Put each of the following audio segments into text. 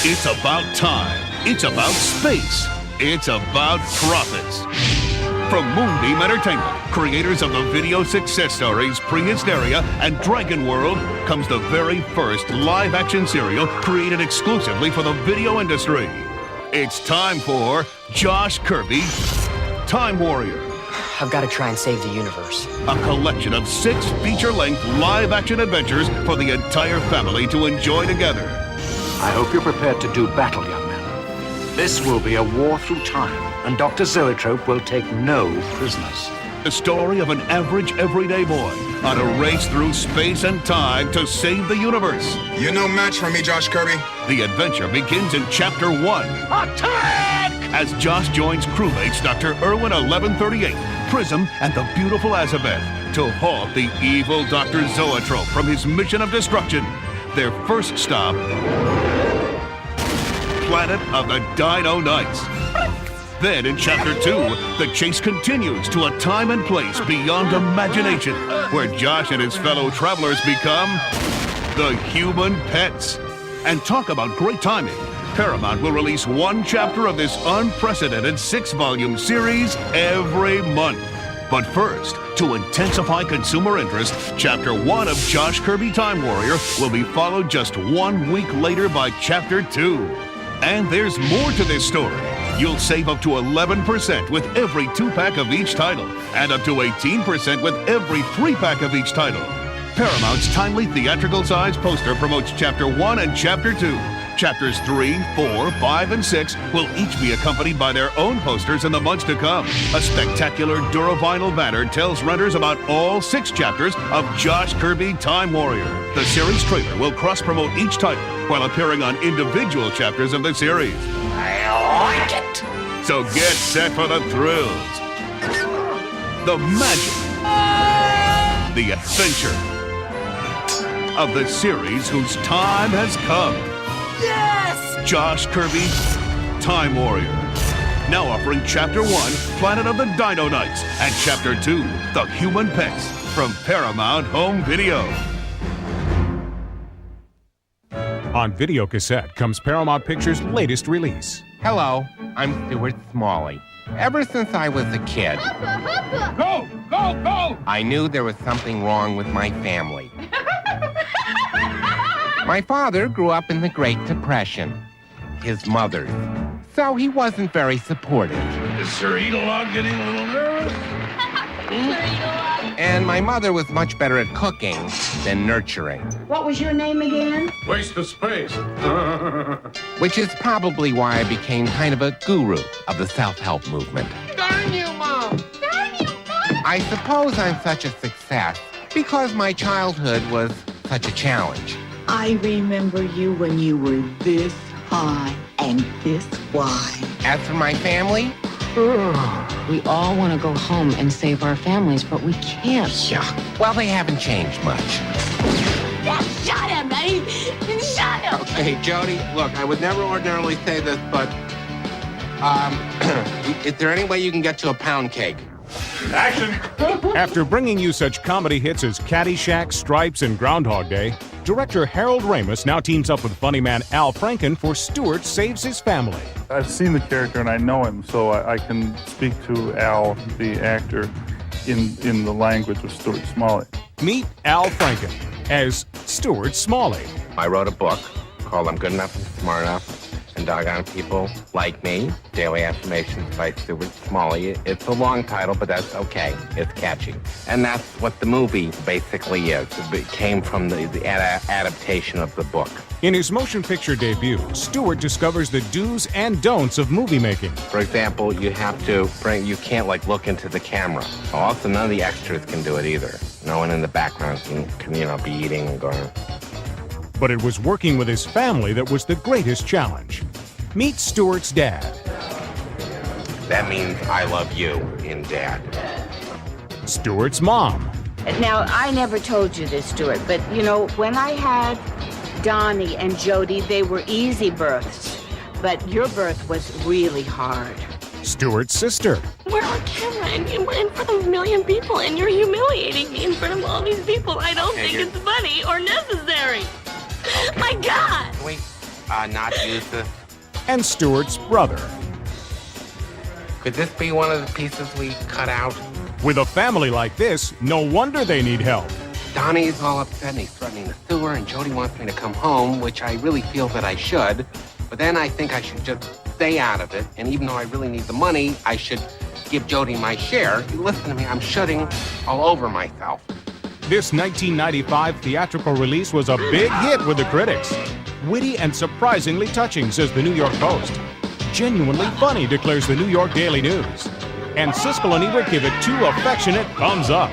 It's about time. It's about space. It's about profits. From Moonbeam Entertainment, creators of the video success stories Prehysteria and Dragon World, comes the very first live-action serial created exclusively for the video industry. It's time for Josh Kirby, Time Warrior. I've got to try and save the universe. A collection of 6 feature-length live-action adventures for the entire family to enjoy together. I hope you're prepared to do battle, young man. This will be a war through time, and Dr. Zoetrope will take no prisoners. The story of an average, everyday boy on a race through space and time to save the universe. You're no match for me, Josh Kirby. The adventure begins in Chapter 1. Attack! As Josh joins crewmates Dr. Irwin 1138, Prism, and the beautiful Azabeth to halt the evil Dr. Zoetrope from his mission of destruction. Their first stop, planet of the Dino-Knights. Then in Chapter 2, the chase continues to a time and place beyond imagination, where Josh and his fellow travelers become the human pets. And talk about great timing. Paramount will release 1 chapter of this unprecedented 6-volume series every month. But first, to intensify consumer interest, Chapter 1 of Josh Kirby Time Warrior will be followed just 1 week later by Chapter 2. And there's more to this story. You'll save up to 11% with every 2-pack of each title, and up to 18% with every 3-pack of each title. Paramount's timely theatrical size poster promotes Chapter 1 and Chapter 2. Chapters 3, 4, 5, and 6 will each be accompanied by their own posters in the months to come. A spectacular Duravinyl banner tells renters about all 6 chapters of Josh Kirby Time Warrior. The series trailer will cross-promote each title while appearing on individual chapters of the series. I like it! So get set for the thrills, the magic, the adventure of the series whose time has come. Yes! Josh Kirby, Time Warrior. Now offering Chapter 1, Planet of the Dino-Knights, and Chapter 2, The Human Pets, from Paramount Home Video. On videocassette comes Paramount Pictures' latest release. Hello, I'm Stuart Smalley. Ever since I was a kid, Go! Go! Go! I knew there was something wrong with my family. My father grew up in the Great Depression. His mother. So he wasn't very supportive. Is Sir Eat-A-Log getting a little nervous? And my mother was much better at cooking than nurturing. What was your name again? Waste of space. Which is probably why I became kind of a guru of the self-help movement. Darn you, Mom! Darn you, Mom! I suppose I'm such a success because my childhood was such a challenge. I remember you when you were this high and this wide. As for my family, We all want to go home and save our families, but we can't. well, they haven't changed much. Shut him, man! Shut him! Okay, Jody, look, I would never ordinarily say this, but, is there any way you can get to a pound cake? Action! After bringing you such comedy hits as Caddyshack, Stripes, and Groundhog Day, director Harold Ramis now teams up with funny man Al Franken for Stuart Saves His Family. I've seen the character and I know him, so I can speak to Al, the actor, in the language of Stuart Smalley. Meet Al Franken as Stuart Smalley. I wrote a book called I'm Good Enough and Smart Enough and Doggone People Like Me, Daily Affirmations by Stuart Smalley. It's a long title, but that's okay. It's catchy. And that's what the movie basically is. It came from the adaptation of the book. In his motion picture debut, Stuart discovers the do's and don'ts of movie making. For example, you can't look into the camera. Also, none of the extras can do it either. No one in the background can be eating and going. But it was working with his family that was the greatest challenge. Meet Stuart's dad. That means I love you in Dad. Stuart's mom. Now, I never told you this, Stuart, but, when I had Donnie and Jody, they were easy births. But your birth was really hard. Stuart's sister. We're on camera and we're in front of 1 million people and you're humiliating me in front of all these people. I don't think it's funny or necessary. My God! Wait, not Yusuf. and Stuart's brother. Could this be one of the pieces we cut out? With a family like this, no wonder they need help. Donnie's all upset and he's threatening to sue her, and Jody wants me to come home, which I really feel that I should. But then I think I should just stay out of it, and even though I really need the money, I should give Jody my share. Listen to me, I'm shutting all over myself. This 1995 theatrical release was a big hit with the critics. Witty and surprisingly touching, says the New York Post. Genuinely funny, declares the New York Daily News. And Siskel and Ebert give it 2 affectionate thumbs up.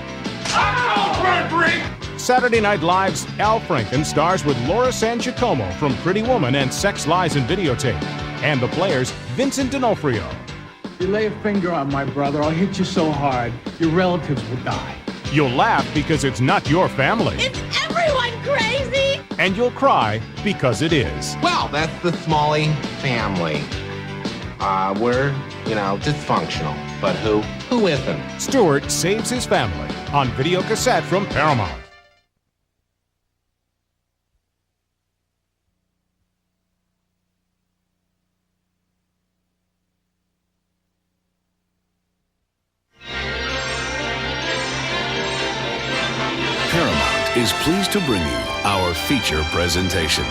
Saturday Night Live's Al Franken stars with Laura San Giacomo from Pretty Woman and Sex, Lies, and Videotape, and the players Vincent D'Onofrio. You lay a finger on my brother, I'll hit you so hard, your relatives will die. You'll laugh because it's not your family. Is everyone crazy? And you'll cry because it is. Well, that's the Smalley family. We're, dysfunctional. But who isn't? Stuart Saves His Family on video cassette from Paramount. Paramount is pleased to bring you our feature presentation.